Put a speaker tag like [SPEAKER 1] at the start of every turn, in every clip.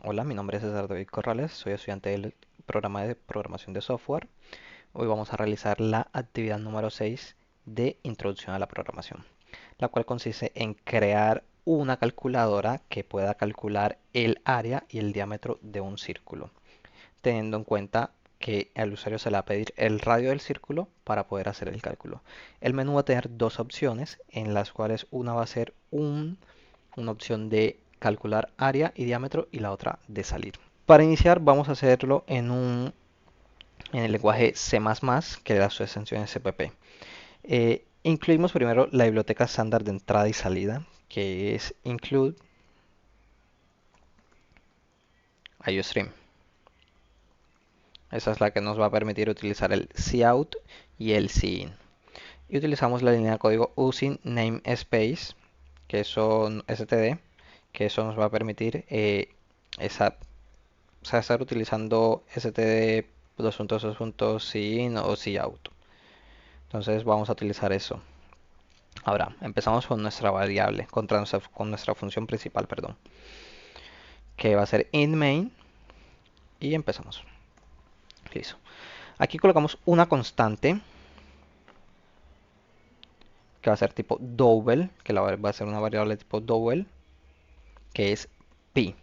[SPEAKER 1] Hola, mi nombre es César David Corrales, soy estudiante del programa de programación de software. Hoy vamos a realizar la actividad número 6 de Introducción a la Programación, la cual consiste en crear una calculadora que pueda calcular el área y el diámetro de un círculo, teniendo en cuenta que al usuario se le va a pedir el radio del círculo para poder hacer el cálculo. El menú va a tener dos opciones, en las cuales una va a ser una opción de calcular área y diámetro y la otra de salir. Para iniciar vamos a hacerlo en el lenguaje C++, que da su extensión en CPP. Incluimos primero la biblioteca estándar de entrada y salida, que es include IOStream. Esa es la que nos va a permitir utilizar el cout y el cin. Y utilizamos la línea de código using namespace, que son std, que eso nos va a permitir esa, o sea, estar utilizando std sin o cout. Entonces vamos a utilizar eso. Ahora, empezamos con nuestra variable, con nuestra función principal, perdón, que va a ser in main y empezamos. Listo. Aquí colocamos una constante que va a ser tipo double, que va a ser una variable tipo double, que es pi.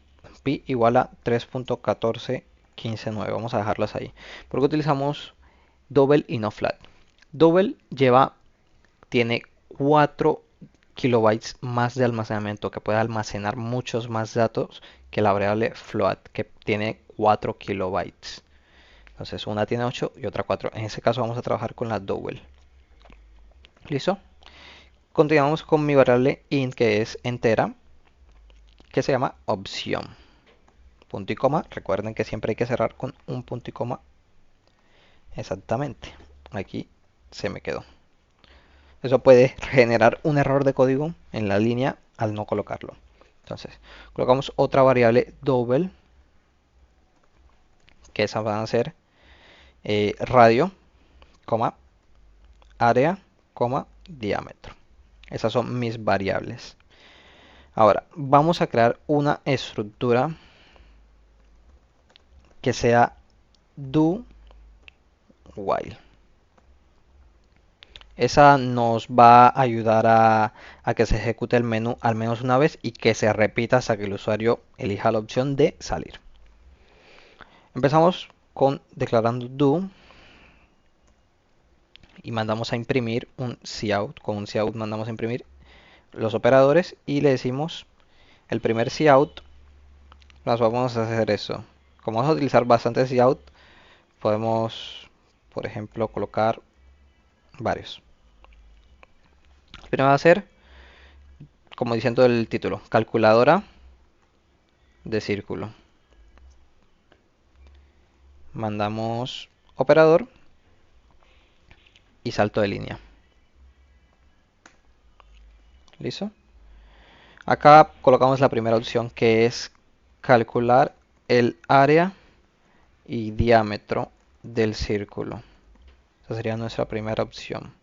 [SPEAKER 1] Pi igual a 3.14159. Vamos a dejarlas ahí. ¿Por qué utilizamos double y no flat? Double tiene 4 kilobytes más de almacenamiento, que puede almacenar muchos más datos que la variable float, que tiene 4 kilobytes. Entonces una tiene 8 y otra 4. En ese caso vamos a trabajar con la double. ¿Listo? Continuamos con mi variable int, que es entera, que se llama opción. Punto y coma. Recuerden que siempre hay que cerrar con un punto y coma. Exactamente. Aquí se me quedó. Eso puede generar un error de código en la línea al no colocarlo. Entonces, colocamos otra variable double, que esa va a ser radio, coma, área, coma, diámetro. Esas son mis variables. Ahora, vamos a crear una estructura que sea do while. Esa nos va a ayudar a que se ejecute el menú al menos una vez y que se repita hasta que el usuario elija la opción de salir. Empezamos con declarando do y mandamos a imprimir un cout. Con un cout mandamos a imprimir los operadores y le decimos el primer cout. Nos vamos a hacer eso. Como vamos a utilizar bastante cout, podemos, por ejemplo, colocar varios. El primero va a ser, como diciendo el título, calculadora de círculo. Mandamos operador y salto de línea. ¿Listo? Acá colocamos la primera opción, que es calcular el área y diámetro del círculo. Esa sería nuestra primera opción.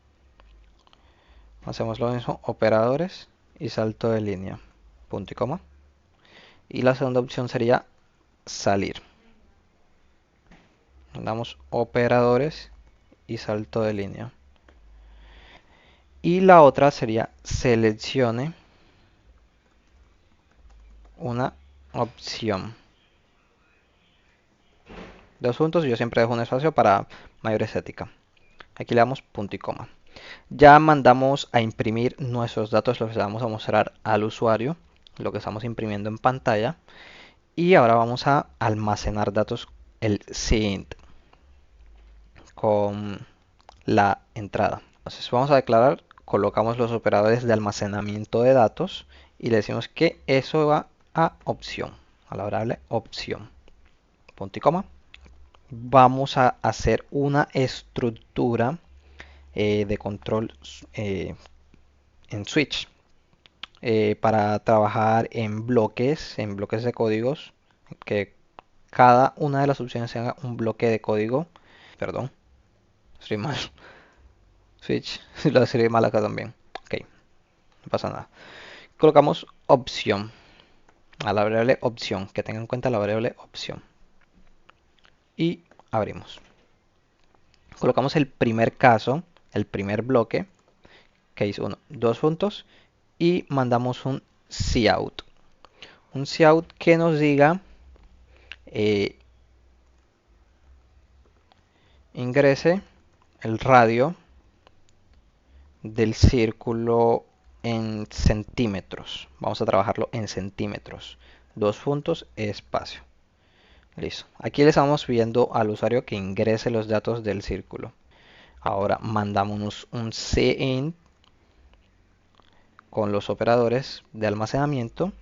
[SPEAKER 1] Hacemos lo mismo, operadores y salto de línea. Punto y coma. Y la segunda opción sería salir. Mandamos operadores y salto de línea. Y la otra sería seleccione una opción. Dos puntos, yo siempre dejo un espacio para mayor estética. Aquí le damos punto y coma. Ya mandamos a imprimir nuestros datos, los que vamos a mostrar al usuario, lo que estamos imprimiendo en pantalla. Y ahora vamos a almacenar datos, el cint, con la entrada. Entonces vamos a declarar, colocamos los operadores de almacenamiento de datos y le decimos que eso va a opción, a la variable opción. Punto y coma. Vamos a hacer una estructura de control en switch para trabajar en bloques de códigos, que cada una de las opciones sea un bloque de código. Perdón, estoy mal. Switch, lo escribí mal acá también. Ok, no pasa nada. Colocamos opción. a la variable opción, que tengan en cuenta la variable opción. Y abrimos. Colocamos el primer caso, el primer bloque, case 1, dos puntos, y mandamos un cout. Un cout que nos diga eh, ingrese el radio del círculo en centímetros. Vamos a trabajarlo en centímetros. Dos puntos, espacio. Listo. Aquí le estamos pidiendo al usuario que ingrese los datos del círculo. Ahora mandamos un cint con los operadores de almacenamiento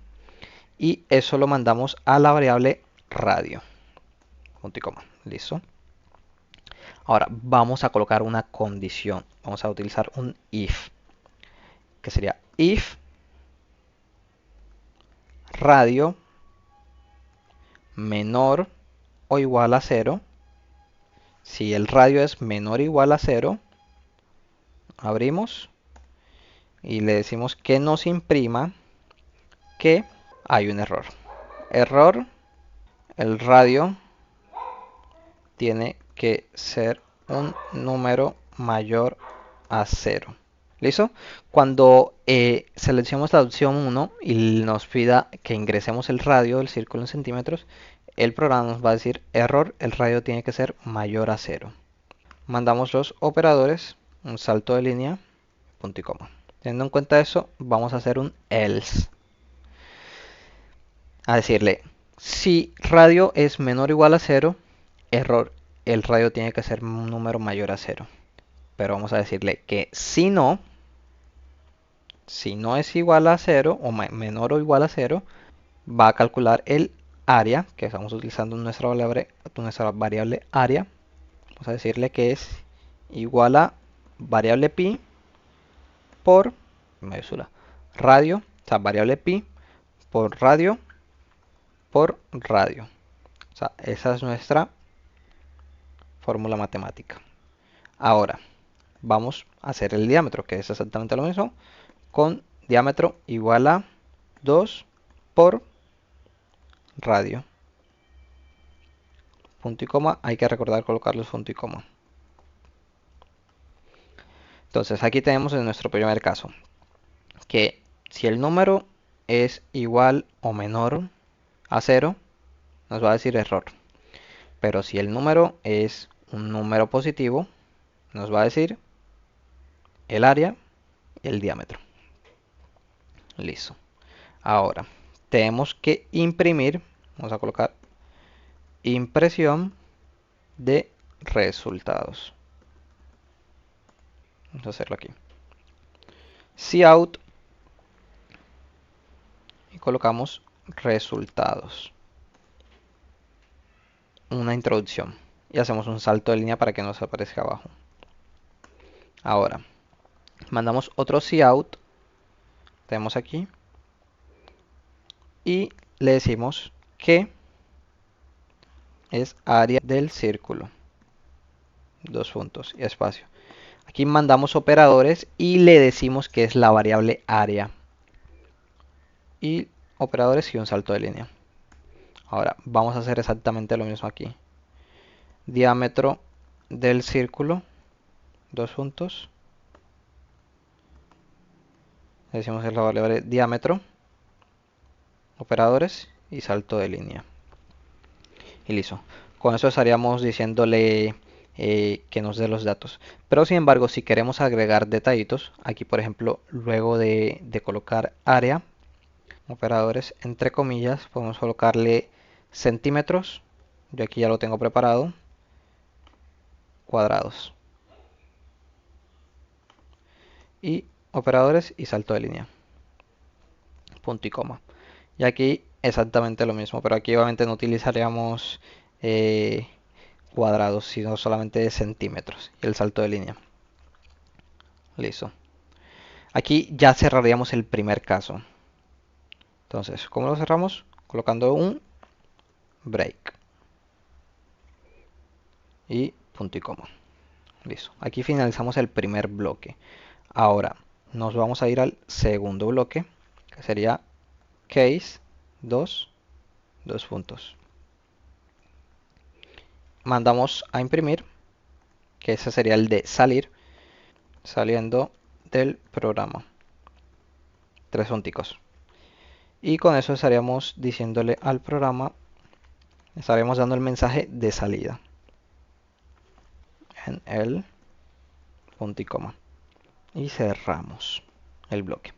[SPEAKER 1] y eso lo mandamos a la variable radio. Punto y coma. Listo. Ahora vamos a colocar una condición. Vamos a utilizar un if, que sería if radio menor o igual a 0. Si el radio es menor o igual a 0, abrimos y le decimos que nos imprima que hay un error. Error, el radio tiene que ser un número mayor a 0. ¿Listo? Cuando seleccionemos la opción 1 y nos pida que ingresemos el radio del círculo en centímetros, el programa nos va a decir error, el radio tiene que ser mayor a 0. Mandamos los operadores, un salto de línea, punto y coma. Teniendo en cuenta eso, vamos a hacer un else. A decirle, si radio es menor o igual a 0, error, el radio tiene que ser un número mayor a 0. Pero vamos a decirle que si no es igual a 0 o menor o igual a 0, va a calcular el área, que estamos utilizando nuestra variable área. Vamos a decirle que es igual a variable pi por mayúscula radio, o sea, variable pi por radio por radio. O sea, esa es nuestra fórmula matemática. Ahora, vamos a hacer el diámetro, que es exactamente lo mismo, con diámetro igual a 2 por radio. Punto y coma, hay que recordar colocar los punto y coma. Entonces, aquí tenemos en nuestro primer caso, que si el número es igual o menor a 0, nos va a decir error. Pero si el número es un número positivo, nos va a decir el área y el diámetro. Listo. Ahora, tenemos que imprimir, vamos a colocar impresión de resultados. Vamos a hacerlo aquí. Cout y colocamos resultados. Una introducción. Y hacemos un salto de línea para que nos aparezca abajo. Ahora, mandamos otro cout. Tenemos aquí. Y le decimos que es área del círculo. Dos puntos y espacio. Aquí mandamos operadores y le decimos que es la variable área. Y operadores y un salto de línea. Ahora vamos a hacer exactamente lo mismo aquí. Diámetro del círculo. Dos puntos. Le decimos que es la variable diámetro. Operadores y salto de línea. Y listo. Con eso estaríamos diciéndole que nos dé los datos. Pero sin embargo, si queremos agregar detallitos, aquí por ejemplo, luego de colocar área, operadores entre comillas, podemos colocarle centímetros. Yo aquí ya lo tengo preparado. Cuadrados. Y operadores y salto de línea. Punto y coma. Y aquí exactamente lo mismo, pero aquí obviamente no utilizaríamos cuadrados, sino solamente centímetros y el salto de línea. Listo. Aquí ya cerraríamos el primer caso. Entonces, ¿cómo lo cerramos? Colocando un break. Y punto y coma. Listo. Aquí finalizamos el primer bloque. Ahora, nos vamos a ir al segundo bloque, que sería case 2, 2 puntos. Mandamos a imprimir, que ese sería el de salir, saliendo del programa. 3 punticos. Y con eso estaríamos diciéndole al programa, estaríamos dando el mensaje de salida en el punto y coma. Y cerramos el bloque.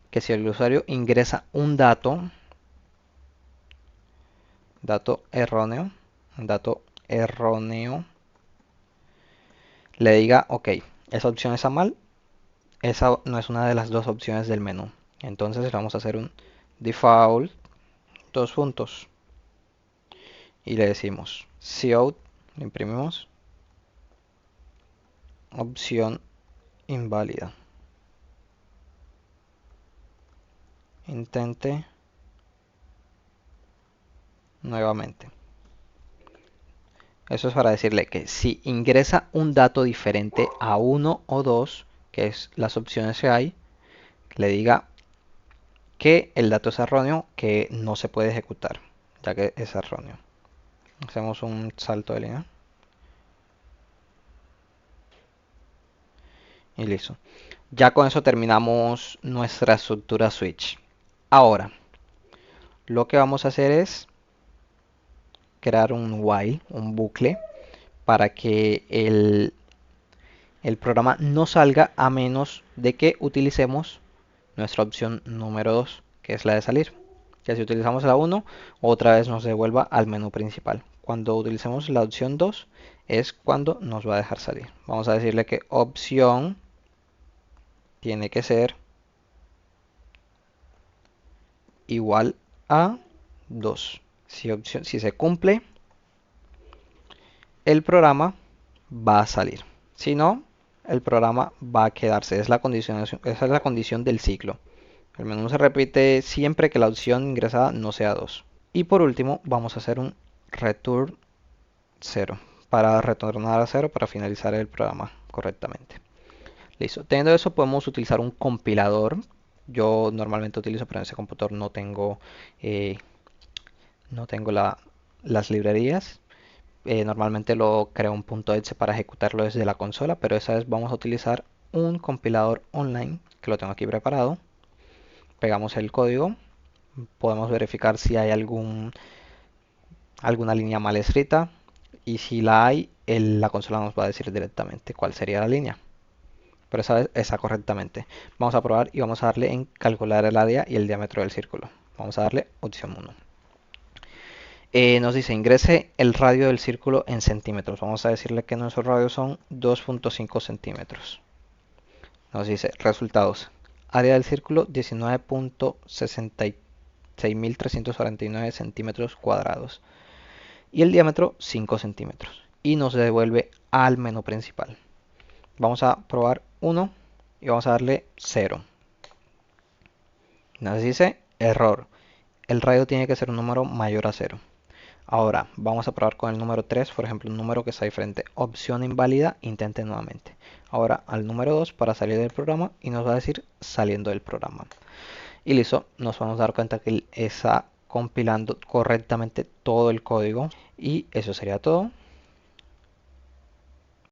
[SPEAKER 1] Que si el usuario ingresa un dato erróneo, le diga, ok, esa opción está mal, esa no es una de las dos opciones del menú. Entonces le vamos a hacer un default, 2 puntos. Y le decimos cout, le imprimimos, opción inválida. Intente nuevamente. Eso es para decirle que si ingresa un dato diferente a 1 o 2, que es las opciones que hay, le diga que el dato es erróneo, que no se puede ejecutar, ya que es erróneo. Hacemos un salto de línea. Y listo. Ya con eso terminamos nuestra estructura switch. Ahora, lo que vamos a hacer es crear un while, un bucle, para que el programa no salga a menos de que utilicemos nuestra opción número 2, que es la de salir. Que si utilizamos la 1, otra vez nos devuelva al menú principal. Cuando utilicemos la opción 2 es cuando nos va a dejar salir. Vamos a decirle que opción tiene que ser igual a 2. Si se cumple, el programa va a salir. Si no, el programa va a quedarse. Esa es la condición del ciclo. El menú se repite siempre que la opción ingresada no sea 2. Y por último, vamos a hacer un return 0 para retornar a 0 para finalizar el programa correctamente. Listo. Teniendo eso, podemos utilizar un compilador. Yo normalmente utilizo, pero en ese computador eh, no tengo las librerías. Normalmente lo creo un punto .exe para ejecutarlo desde la consola, pero esa vez vamos a utilizar un compilador online que lo tengo aquí preparado. Pegamos el código, podemos verificar si hay alguna línea mal escrita y si la hay, la consola nos va a decir directamente cuál sería la línea. Pero esa vez está correctamente. Vamos a probar y vamos a darle en calcular el área y el diámetro del círculo. Vamos a darle opción 1. Nos dice ingrese el radio del círculo en centímetros. Vamos a decirle que nuestro radio son 2.5 centímetros. Nos dice resultados. Área del círculo 19.66.349 centímetros cuadrados. Y el diámetro 5 centímetros. Y nos devuelve al menú principal. Vamos a probar 1 y vamos a darle 0. Nos dice error. El radio tiene que ser un número mayor a 0. Ahora vamos a probar con el número 3, por ejemplo, un número que está diferente. Opción inválida, intente nuevamente. Ahora al número 2 para salir del programa y nos va a decir saliendo del programa. Y listo, nos vamos a dar cuenta que está compilando correctamente todo el código. Y eso sería todo.